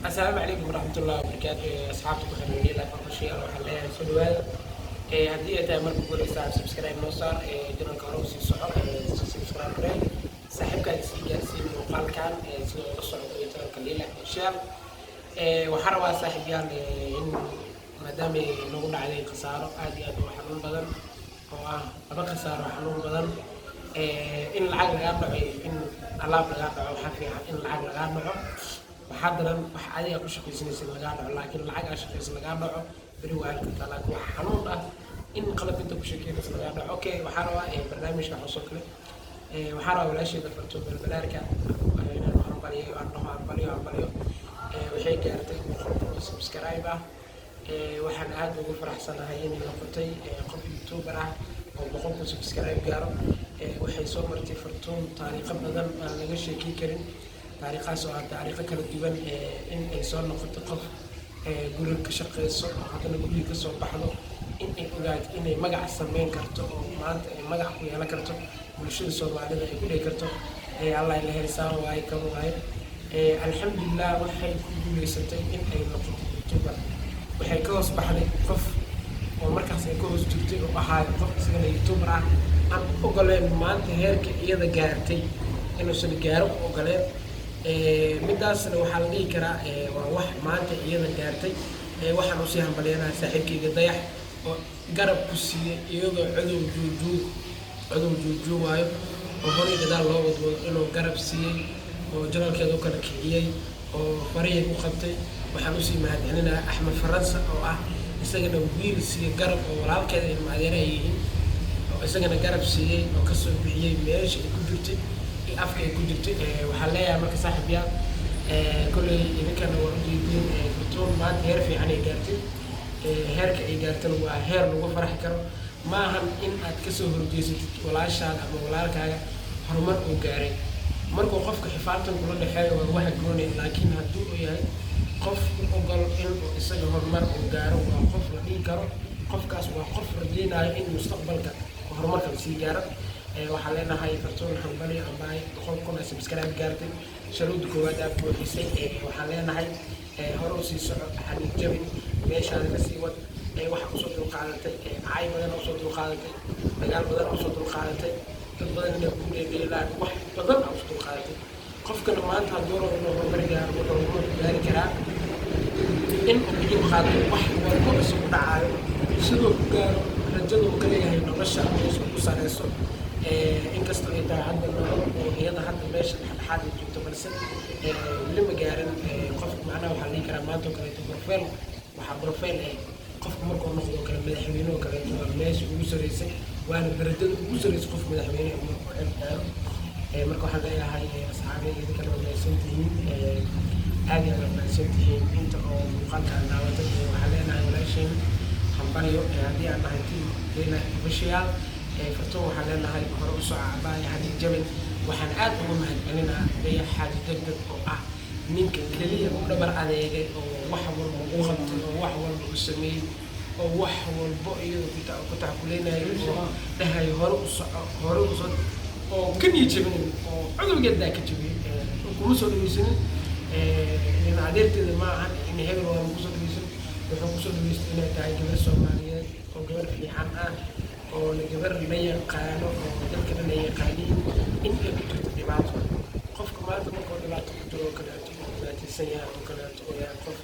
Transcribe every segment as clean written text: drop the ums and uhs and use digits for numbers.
السلام عليكم ورحمة الله وبركاته أصحابتي وخلوني لا فرشي أروح عليها سؤال هدي أنت مرة بقول إسحاق سبسكرايب نوصل جرن كاروسي صعب سبسكرايب بري صاحبك سي مقال كان سو قصة ويتر كليلة شال وحروا صاحب يعني إن ما دام نقول عليه خسارة عادي أنا حنون بدن أو أبغى خسارة حنون بدن إن العقل قاطع إن الله قاطع وحفي إن العقل قاطع وحضرا وحادي أقول شخص نسي لقاطع لكن العقل شخص لقاطع بريوان كنت لكن حنون إن قلب أنت بشكل نسي لقاطع أوكي وحروا برنامج كحصل كله وحروا ولا شيء دفعته بالملاركة أنا هنبليه وأنا هنبليه وحيك أرتي مخلط سبسكرايبه waxaan aad ugu faraxsanahay in la qotay qof youtuber ah oo boqolkiiba subscribe gaaro waxay soo martay fartuun taariikh badan aan laga sheekay karin taariikhaas oo ah taariikh kala duwan in ay soo noqoto qof guriga ka shaqeyso hadana guriga ka soo baxdo in ay ogaato inay magac sameyn karto oo maanta ay magac ku yeelan karto bulshada Soomaalida ay ku dhigi karto Allah ilahay heersaan waay ka waay alxamdulillah waxay ku guuleysatay in ay noqoto youtuber waxay ka hoos baxday qof oo markaas ay ka hoos jirtay oo ahaa qof isagana youtuber ah aan ogoleen maanta heerka iyada gaartay inuusan gaaro ogoleen midaasna waxaa la dhihi karaa waa wax maanta iyada gaartay waxaan u sii hambalyeynaa saaxiibkayga dayax oo garab ku siiyey iyadoo cadow juujumaayo oo horay gadaal loo wadwado inuu garab siiyey oo janaalkeeda u kala kiciyey oo farihii ku qabtay waxaan usii mahadcelinayaa Axmed Faransa oo ah isagana wiil siiyey garab oo walaalkeeda ilma adeer ay yihiin oo isagana garab siiyey oo ka soo bixiyey meesha ay ku jirtay iyo afka ay ku jirtay waxaan leeyahay marka saaxiibyaal kolley idinkana waa ujeedin fartuun maanta heer fiican ay gaartay heerka ay gaartana waa heer lagu faraxi karo maahan in aad ka soo horjeesatid walaashaada ama walaalkaaga horumar uu gaaray markuu qofka xifaartan kula dhexeeyo waa wax goonay laakiin hadduu uu yahay qof ogol inuu isaga horumar uu gaaro waa qof la dhihi karo qofkaas waa qof rajeynayo in mustaqbalka horumarka la sii gaaro waxaan leenahay fartuun hambali ambaay boqolkuna subscribe gaartay sharuudda koowaad aad buuxisay waxaan leenahay hore u sii soco xaniid jabin meeshaada la sii wad waxa usoo dulqaadatay cay badan usoo dulqaadatay dagaal badan usoo dulqaadatay dad badan inay ku dheedeelaan wax badan usoo dulqaadatay qofkana maanta hadduu rabo inuu horumar gaaro wuxuu horumar gaari karaa in uu biyo qaado wax walba isugu dhacayo sidoo ku gaaro rajada uu ka leeyahay nolosha uu ku sareyso inkastoo ay tahay hadda nolol oo iyada hadda meesha dhexdhexaad ay joogto balse weli ma gaarin qof macnaha waxaa dhihi karaa maanta oo kaleeto waxaa profile qofka markuu noqdo kale madaxweyne oo kaleeto waa meesha ugu sareysay waana darajada ugu sareysay qof madaxweyne markuu xil gaaro marka waxaan leeyahay asxaabay idinkana wanaagsan tihiin aad iyo aad wanaagsan tihiin inta oo muuqaalkaan daawatay waxaan leenahay walaasheen hambalyo haddii aan nahay tiim leena official fartuun waxaan leenahay hore u soo cabaay xaniid jabin waxaan aad ugu mahadcelinaa dayax xaaji degdeg oo ah ninka keliya u dhabar adeegay oo wax walba u qabtay oo wax walba u sameeyey oo wax walba iyadoo ku taxkuleynayay oo dhahay hore u soo oo kan jabin oo cudurgeeda ka jabiyay kuma soo dhaweysanin in adeerteeda ma ahan in hebel waa ku soo dhaweysan wuxuu ku soo dhaweystay inay tahay gabar Soomaaliyeed oo gabar fiican ah oo gabar la yaqaano oo dadka la yaqaaniin in ay ku jirto dhibaato qofka maanta markuu dhibaato ku jiro kaleeto dhibaataysan yahay oo kaleeto oo yahay qof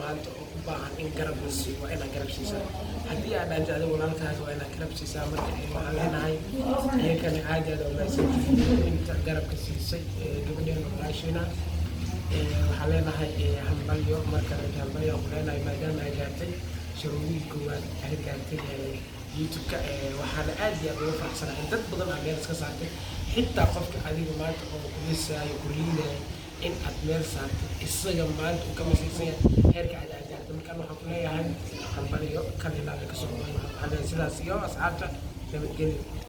maanta oo u baahan in garab la siiyo waa inaad garab siisaa haddii aad dhaanto adiga walaalkaas waa inaad garab siisaa marka waxaan leenahay iyakana aad iyo aad wanaagsan inta garabka siisay gabadheena walaasheena waxaan leenahay hambalyo marka hambalyo aan ku leenahay maadaama ay gaartay sharuudihii koowaad ay gaartay youtube-ka waxaana aad iyo aad uga faraxsanahay dad badan aa meel iska saartay xitaa qofka adiga maanta oo kulisaayo ku liidayo in aad meel saartay isaga maanta uu ka masiisan yahay heerka aad gaartay markaan waxaan ku leeyahay hambalyo kan ilaa ka soo baxay sidaas iyo asxaabta nabadgelyo